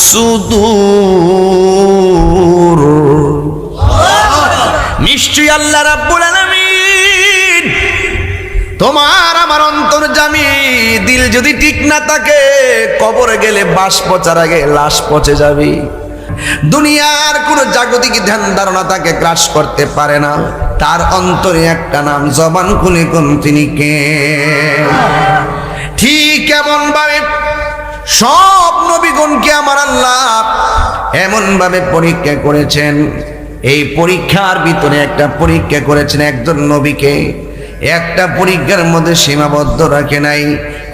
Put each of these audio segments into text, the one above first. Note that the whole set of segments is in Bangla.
সুদূর। নিশ্চয়ই আল্লাহ রাব্বুল আলামিন তোমার আমার অন্তর্যামী। দিল যদি ঠিক না থাকে, কবরে গেলে বাস পচার আগে লাশ পচে যাবে। দুনিয়ার কোন জাগতিক ধ্যান ধারণা তাকে গ্রাস করতে পারে না। তার অন্তরে একটা নাম, জবান খুলে কোন তিনি কে। ঠিক এমন ভাবে সব নবীগণকে আমার আল্লাহ এমন ভাবে পরীক্ষা করেছেন। এই পরীক্ষার ভিতরে একটা পরীক্ষা করেছেন একজন নবীকে, একটা পরীক্ষার মধ্যে সীমাবদ্ধ রাখে নাই।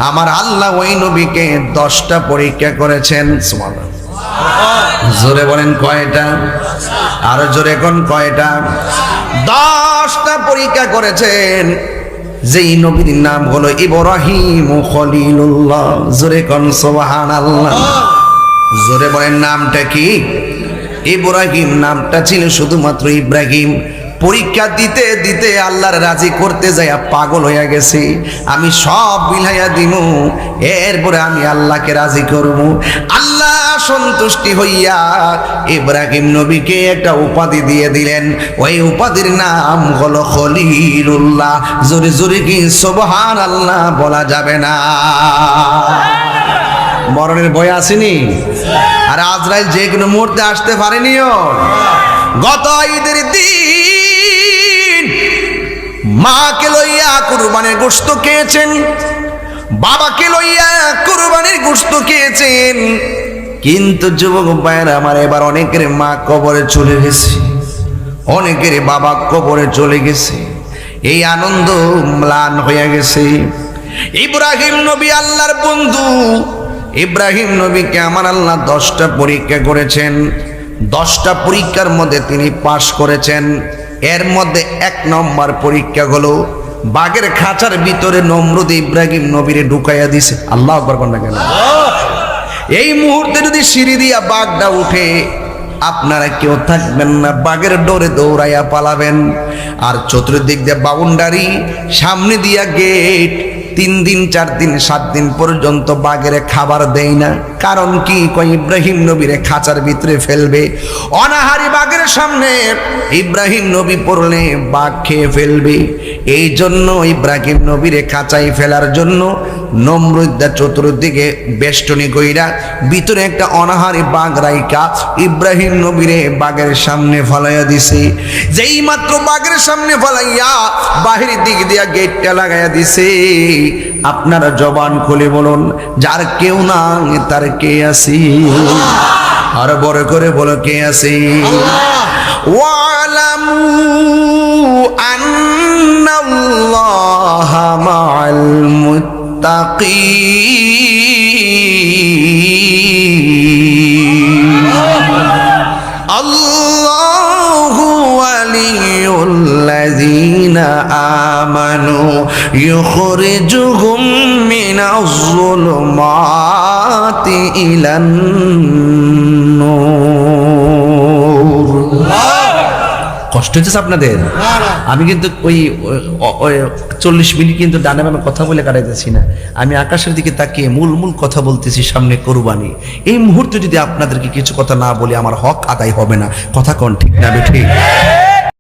আমার আল্লাহ ওই নবীকে 10টা পরীক্ষা করেছেন। সুবহানাল্লাহ। জোরে বলেন কয়টা? আরো জোরে কোন কয়টা? 10টা পরীক্ষা করেছেন। যেই নবীর নাম হলো ইব্রাহিম খলিলুল্লাহ। জোরে কোন সুবহানাল্লাহ। জোরে বলেন নামটা কি? ইব্রাহিম। নামটা ছিল শুধুমাত্র ইব্রাহিম। পরীক্ষা দিতে দিতে আল্লাহর রাজি করতে যাইয়া পাগল হইয়া গেছি। আমি সব বিলাইয়া দিমু, এরপরে আমি আল্লাহকে রাজি করব। আল্লাহ সন্তুষ্টি হইয়া ইব্রাহিম নবীকে একটা উপাধি দিয়ে দিলেন। ওই উপাধির নাম হলো খলিলুল্লাহ। জোরে জোরে কি সুবহানাল্লাহ বলা যাবে না? মরণের ভয় আসেনি? আর আজরাইল যে কোনো মুহূর্তে আসতে পারেনিও। গত ঈদের দিন মাকে লইয়া কুরবানির গোশত খেয়েছেন, বাবাকে লইয়া কুরবানির গোশত খেয়েছেন। কিন্তু যুবক ভাইয়েরা আমার, এবার অনেকের মা কবরে চলে গেছে, অনেকের বাবা কবরে চলে গেছে। এই আনন্দ ম্লান হয়ে গেছে। ইব্রাহিম নবী আল্লাহর বন্ধু। ইব্রাহিম নবীকে আমার আল্লাহ 10টা পরীক্ষা করেছেন। 10টা পরীক্ষার মধ্যে তিনি পাশ করেছেন। এর মধ্যে 1 নম্বর পরীক্ষা হলো বাঘের খাঁচার ভিতরে নমরুদ ইব্রাহিম নবীরে ঢুকাইয়া দিছে। আল্লাহু আকবার কোন না কেন? এই মুহূর্তে যদি সিঁড়ি দিয়া বাঘটা উঠে, আপনারা কেউ থাকবেন না, বাঘের ডোরে দৌড়াইয়া পালাবেন। আর চতুর্দিক দিয়ে বাউন্ডারি, সামনে দিয়া গেট। 3 দিন 4 দিন 7 দিন পর্যন্ত বাঘের খাবার দেয় না। কারণ কি? কই ইব্রাহিম নবীরে খাঁচার ভিতরে ফেলবে। অনাহারি বাঘের সামনে ইব্রাহিম নবী পড়লে বাঘ খেয়ে ফেলবে। এই জন্য ইব্রাহিম নবীরে খাঁচায় ফেলার জন্য নমরুদা চতুর্দিকে বেষ্টনী কইরা ভিতরে একটা অনাহারি বাঘ রাইকা ইব্রাহিম নবীরে বাঘের সামনে ফলাইয়া দিছে। যেই মাত্র বাঘের সামনে ফলাইয়া বাহির দিক দিয়া গেটটা লাগাইয়া দিছে, আপনারা জবান খুলে বলুন, যার কেউ না তার কে আছে? আর বড় করে বলো, কে আছে? ওয়ালামু আন্নাল্লাহা মাআল মুত্তাকিন। আল্লাহু ওয়ালিয়ুল্লাযীনা আমানু ইউখরিজুহুম মিনাজ যুলুমাতি ইলান নূর। কষ্ট হচ্ছে আপনাদের? আমি কিন্তু ওই 40 মিনিট কিন্তু ডানে বামে কথা বলে কাটাইতেছি না। আমি আকাশের দিকে তাকিয়ে মূল কথা বলতেছি, সামনে কুরবানি। এই মুহূর্তে যদি আপনাদেরকে কিছু কথা না বলি, আমার হক আদায় হবে না। কথা কোন ঠিক না? ঠিক।